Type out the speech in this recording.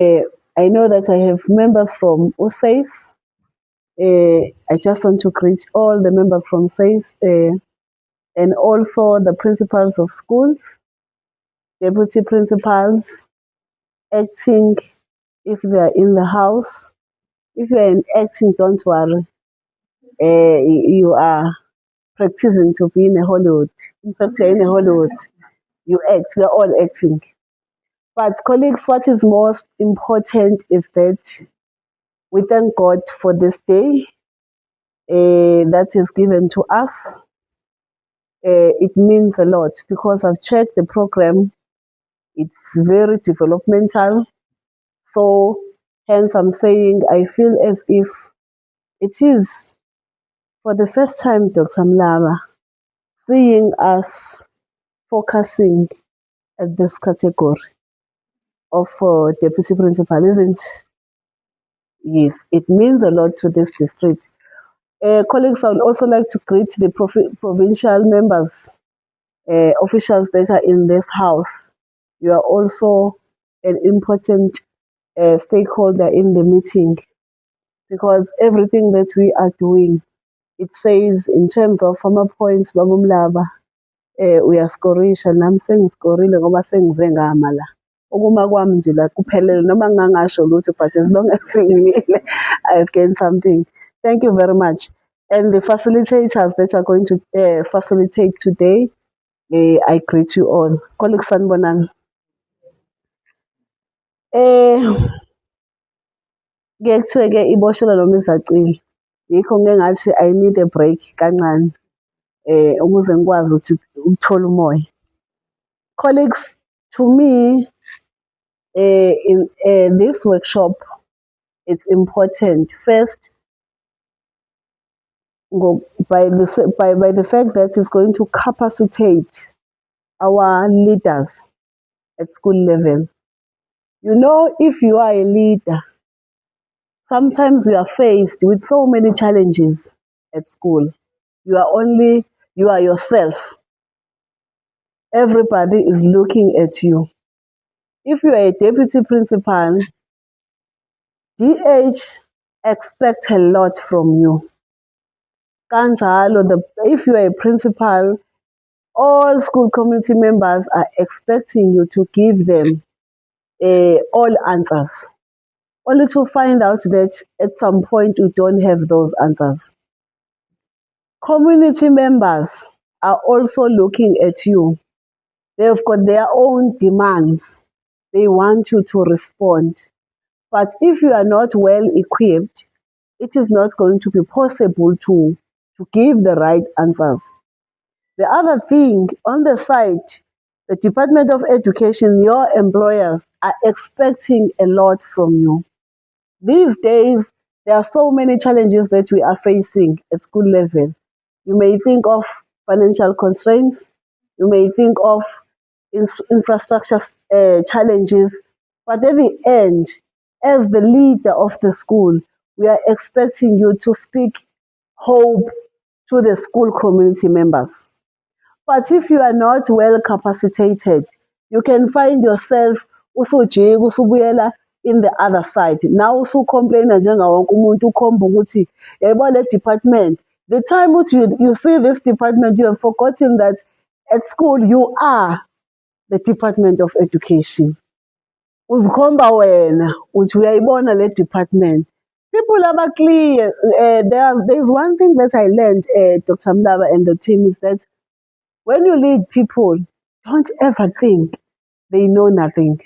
I know that I have members from USAIS. I just want to greet all the members from SAIS and also the principals of schools, deputy principals, acting if they are in the house. If you are in acting, don't worry. You are practicing to be in a Hollywood. In fact, you're in a Hollywood. You act. We are all acting. But colleagues, what is most important is that we thank God for this day that is given to us. It means a lot because I've checked the program. It's very developmental. So hence I'm saying I feel as if it is for the first time, Dr. Mlaba, seeing us focusing at this category of deputy principal, isn't? Yes, it means a lot to this district. Colleagues, I would also like to greet the provincial members, officials that are in this house. You are also an important stakeholder in the meeting because everything that we are doing, it says in terms of farmer points, babumlaba, uyaskorisha nami sengiskorile ngoba sengize ngama la. Ukuma kwami nje la kuphelele noma ngingangasho lutho but as long as ngimile I've gained something. Thank you very much. And the facilitators that are going to facilitate today, I greet you all. Colleagues sanibonani. Eh kuye kuthiwe-ke iboshelwa noma izacile. Yikho ngike ngathi I need a break kancane ukuze ngikwazi ukuthola umoya. Colleagues, to me, in this workshop, it's important. First, by the fact that it's going to capacitate our leaders at school level. You know, if you are a leader, sometimes we are faced with so many challenges at school. You are yourself. Everybody is looking at you. If you are a deputy principal, DH expect a lot from you. Kanjalo, if you are a principal, all school committee members are expecting you to give them all answers, only to find out that at some point you don't have those answers. Community members are also looking at you. They've got their own demands. They want you to respond. But if you are not well equipped, it is not going to be possible to give the right answers. The other thing, on the side, the Department of Education, your employers are expecting a lot from you. These days, there are so many challenges that we are facing at school level. You may think of financial constraints, you may think of infrastructure challenges, but at the end, as the leader of the school, we are expecting you to speak hope to the school community members. But if you are not well capacitated, you can find yourself usujika usubuyela in the other side. Now usukhomplayina njengawonke umuntu ukhomba ukuthi yayibona le department. The time which you see this department, you have forgotten that at school you are the Department of Education. Uzikhomba wena uthi uyayibona le department. People are clear. There's one thing that I learned, Dr. Mlaba and the team, is that when you lead people, don't ever think they know nothing.